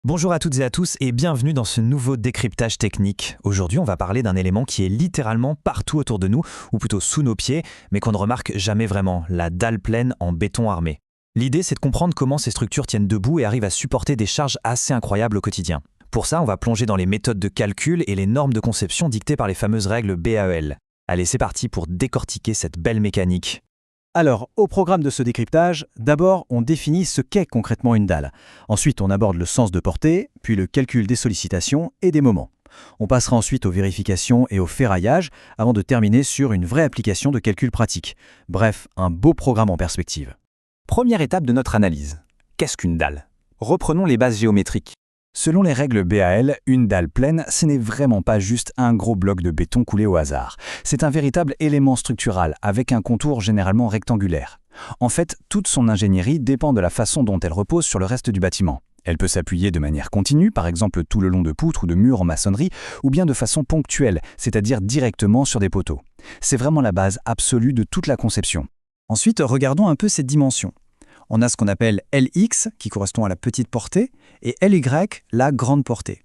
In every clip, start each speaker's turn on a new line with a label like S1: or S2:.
S1: Bonjour à toutes et à tous et bienvenue dans ce nouveau décryptage technique. Aujourd'hui, on va parler d'un élément qui est littéralement partout autour de nous, ou plutôt sous nos pieds, mais qu'on ne remarque jamais vraiment, la dalle pleine en béton armé. L'idée, c'est de comprendre comment ces structures tiennent debout et arrivent à supporter des charges assez incroyables au quotidien. Pour ça, on va plonger dans les méthodes de calcul et les normes de conception dictées par les fameuses règles BAEL. Allez, c'est parti pour décortiquer cette belle mécanique.
S2: Alors, au programme de ce décryptage, d'abord, on définit ce qu'est concrètement une dalle. Ensuite, on aborde le sens de portée, puis le calcul des sollicitations et des moments. On passera ensuite aux vérifications et au ferraillage, avant de terminer sur une vraie application de calcul pratique. Bref, un beau programme en perspective.
S3: Première étape de notre analyse. Qu'est-ce qu'une dalle? Reprenons les bases géométriques.
S4: Selon les règles BAL, une dalle pleine, ce n'est vraiment pas juste un gros bloc de béton coulé au hasard. C'est un véritable élément structural, avec un contour généralement rectangulaire. En fait, toute son ingénierie dépend de la façon dont elle repose sur le reste du bâtiment. Elle peut s'appuyer de manière continue, par exemple tout le long de poutres ou de murs en maçonnerie, ou bien de façon ponctuelle, c'est-à-dire directement sur des poteaux. C'est vraiment la base absolue de toute la conception.
S2: Ensuite, regardons un peu ces dimensions. On a ce qu'on appelle LX, qui correspond à la petite portée, et LY, la grande portée.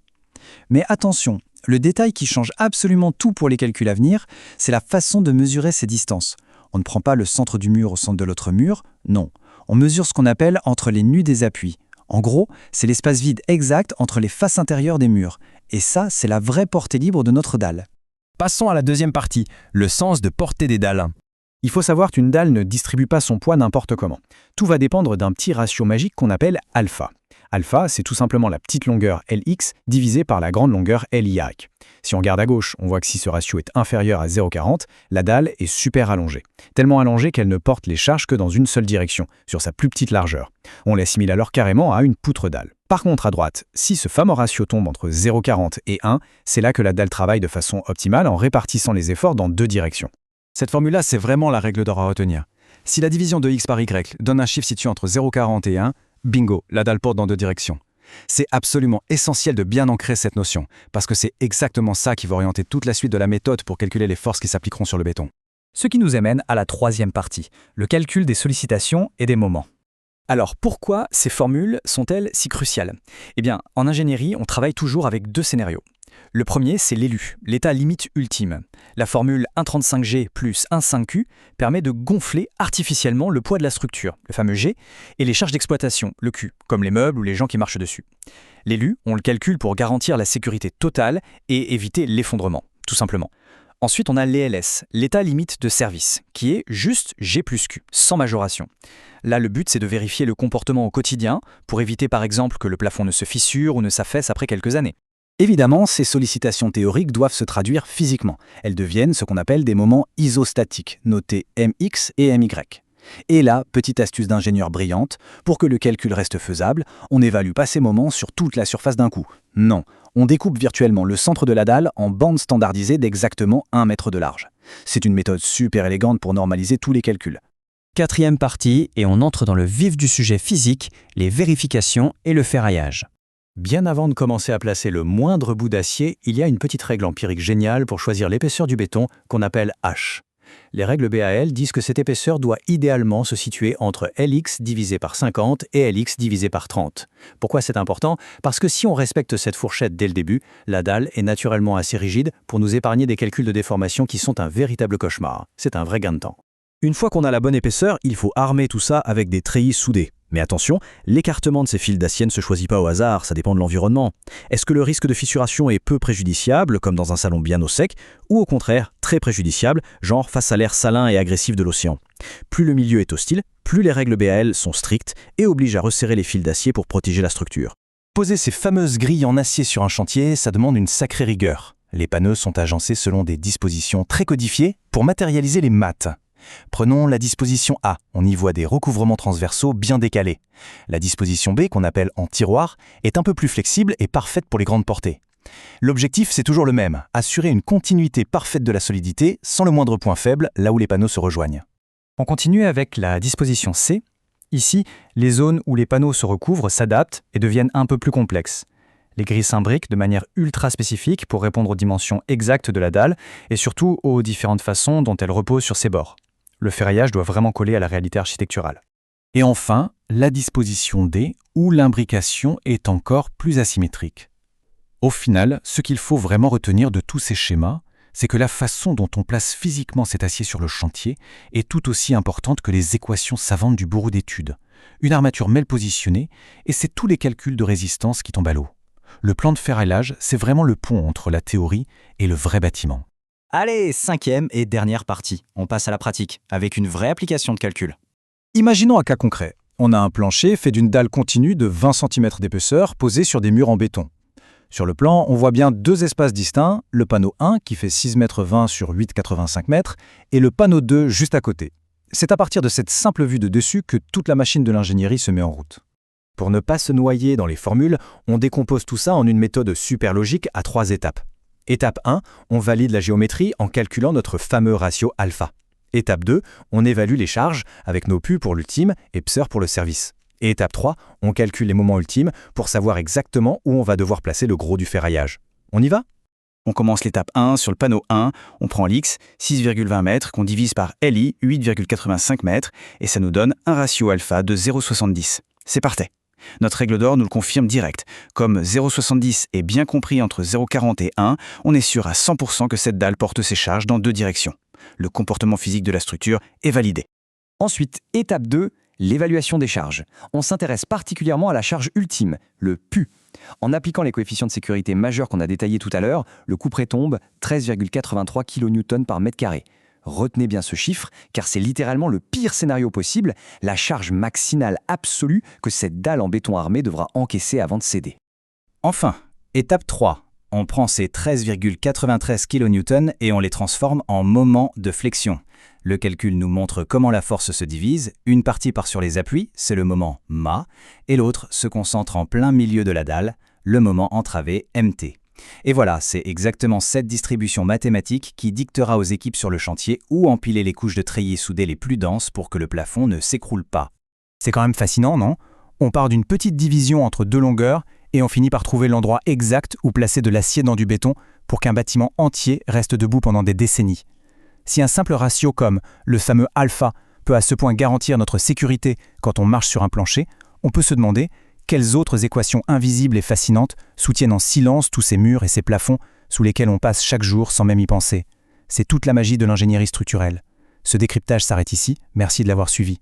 S2: Mais attention, le détail qui change absolument tout pour les calculs à venir, c'est la façon de mesurer ces distances. On ne prend pas le centre du mur au centre de l'autre mur, non. On mesure ce qu'on appelle entre les nus des appuis. En gros, c'est l'espace vide exact entre les faces intérieures des murs. Et ça, c'est la vraie portée libre de notre dalle.
S5: Passons à la deuxième partie, le sens de portée des dalles.
S2: Il faut savoir qu'une dalle ne distribue pas son poids n'importe comment. Tout va dépendre d'un petit ratio magique qu'on appelle alpha. Alpha, c'est tout simplement la petite longueur LX divisée par la grande longueur LY. Si on regarde à gauche, on voit que si ce ratio est inférieur à 0,40, la dalle est super allongée. Tellement allongée qu'elle ne porte les charges que dans une seule direction, sur sa plus petite largeur. On l'assimile alors carrément à une poutre dalle. Par contre, à droite, si ce fameux ratio tombe entre 0,40 et 1, c'est là que la dalle travaille de façon optimale en répartissant les efforts dans deux directions.
S6: Cette formule-là, c'est vraiment la règle d'or à retenir. Si la division de x par y donne un chiffre situé entre 0,40 et 1, bingo, la dalle porte dans deux directions. C'est absolument essentiel de bien ancrer cette notion, parce que c'est exactement ça qui va orienter toute la suite de la méthode pour calculer les forces qui s'appliqueront sur le béton.
S1: Ce qui nous amène à la troisième partie, le calcul des sollicitations et des moments. Alors pourquoi ces formules sont-elles si cruciales? Eh bien, en ingénierie, on travaille toujours avec deux scénarios. Le premier, c'est l'élu, l'état limite ultime. La formule 1,35G plus 1,5Q permet de gonfler artificiellement le poids de la structure, le fameux G, et les charges d'exploitation, le Q, comme les meubles ou les gens qui marchent dessus. L'élu, on le calcule pour garantir la sécurité totale et éviter l'effondrement, tout simplement. Ensuite, on a l'ELS, l'état limite de service, qui est juste G plus Q, sans majoration. Là, le but, c'est de vérifier le comportement au quotidien pour éviter par exemple que le plafond ne se fissure ou ne s'affaisse après quelques années.
S2: Évidemment, ces sollicitations théoriques doivent se traduire physiquement. Elles deviennent ce qu'on appelle des moments isostatiques, notés MX et MY. Et là, petite astuce d'ingénieur brillante, pour que le calcul reste faisable, on n'évalue pas ces moments sur toute la surface d'un coup. Non, on découpe virtuellement le centre de la dalle en bandes standardisées d'exactement 1 mètre de large. C'est une méthode super élégante pour normaliser tous les calculs.
S5: Quatrième partie, et on entre dans le vif du sujet physique, les vérifications et le ferraillage.
S2: Bien avant de commencer à placer le moindre bout d'acier, il y a une petite règle empirique géniale pour choisir l'épaisseur du béton qu'on appelle H. Les règles BAL disent que cette épaisseur doit idéalement se situer entre LX divisé par 50 et LX divisé par 30. Pourquoi c'est important? Parce que si on respecte cette fourchette dès le début, la dalle est naturellement assez rigide pour nous épargner des calculs de déformation qui sont un véritable cauchemar. C'est un vrai gain de temps.
S7: Une fois qu'on a la bonne épaisseur, il faut armer tout ça avec des treillis soudés. Mais attention, l'écartement de ces fils d'acier ne se choisit pas au hasard, ça dépend de l'environnement. Est-ce que le risque de fissuration est peu préjudiciable, comme dans un salon bien au sec, ou au contraire très préjudiciable, genre face à l'air salin et agressif de l'océan? Plus le milieu est hostile, plus les règles BAL sont strictes et obligent à resserrer les fils d'acier pour protéger la structure.
S2: Poser ces fameuses grilles en acier sur un chantier, ça demande une sacrée rigueur. Les panneaux sont agencés selon des dispositions très codifiées pour matérialiser les mates. Prenons la disposition A, on y voit des recouvrements transversaux bien décalés. La disposition B, qu'on appelle en tiroir, est un peu plus flexible et parfaite pour les grandes portées. L'objectif, c'est toujours le même, assurer une continuité parfaite de la solidité sans le moindre point faible là où les panneaux se rejoignent.
S1: On continue avec la disposition C. Ici, les zones où les panneaux se recouvrent s'adaptent et deviennent un peu plus complexes. Les grilles s'imbriquent de manière ultra spécifique pour répondre aux dimensions exactes de la dalle et surtout aux différentes façons dont elle repose sur ses bords. Le ferraillage doit vraiment coller à la réalité architecturale.
S2: Et enfin, la disposition D, où l'imbrication est encore plus asymétrique. Au final, ce qu'il faut vraiment retenir de tous ces schémas, c'est que la façon dont on place physiquement cet acier sur le chantier est tout aussi importante que les équations savantes du bureau d'études. Une armature mal positionnée, et c'est tous les calculs de résistance qui tombent à l'eau. Le plan de ferraillage, c'est vraiment le pont entre la théorie et le vrai bâtiment.
S5: Allez, 5e et dernière partie. On passe à la pratique, avec une vraie application de calcul.
S6: Imaginons un cas concret. On a un plancher fait d'une dalle continue de 20 cm d'épaisseur posé sur des murs en béton. Sur le plan, on voit bien deux espaces distincts, le panneau 1 qui fait 6,20 m sur 8,85 m et le panneau 2 juste à côté. C'est à partir de cette simple vue de dessus que toute la machine de l'ingénierie se met en route.
S1: Pour ne pas se noyer dans les formules, on décompose tout ça en une méthode super logique à 3 étapes. Étape 1, on valide la géométrie en calculant notre fameux ratio alpha. Étape 2, on évalue les charges avec nos pu pour l'ultime et pseur pour le service. Et étape 3, on calcule les moments ultimes pour savoir exactement où on va devoir placer le gros du ferraillage. On y va ?
S2: On commence l'étape 1 sur le panneau 1, on prend l'X, 6,20 m, qu'on divise par LI, 8,85 m, et ça nous donne un ratio alpha de 0,70. C'est parfait. Notre règle d'or nous le confirme direct. Comme 0,70 est bien compris entre 0,40 et 1, on est sûr à 100% que cette dalle porte ses charges dans deux directions. Le comportement physique de la structure est validé.
S1: Ensuite, étape 2, l'évaluation des charges. On s'intéresse particulièrement à la charge ultime, le pu. En appliquant les coefficients de sécurité majeurs qu'on a détaillés tout à l'heure, le couperet tombe 13,83 kN par mètre carré. Retenez bien ce chiffre, car c'est littéralement le pire scénario possible, la charge maximale absolue que cette dalle en béton armé devra encaisser avant de céder.
S4: Enfin, étape 3. On prend ces 13,93 kN et on les transforme en moments de flexion. Le calcul nous montre comment la force se divise. Une partie part sur les appuis, c'est le moment MA, et l'autre se concentre en plein milieu de la dalle, le moment entravé MT. Et voilà, c'est exactement cette distribution mathématique qui dictera aux équipes sur le chantier où empiler les couches de treillis soudées les plus denses pour que le plafond ne s'écroule pas.
S6: C'est quand même fascinant, non ? On part d'une petite division entre deux longueurs et on finit par trouver l'endroit exact où placer de l'acier dans du béton pour qu'un bâtiment entier reste debout pendant des décennies. Si un simple ratio comme le fameux alpha peut à ce point garantir notre sécurité quand on marche sur un plancher, on peut se demander quelles autres équations invisibles et fascinantes soutiennent en silence tous ces murs et ces plafonds sous lesquels on passe chaque jour sans même y penser. C'est toute la magie de l'ingénierie structurelle. Ce décryptage s'arrête ici, merci de l'avoir suivi.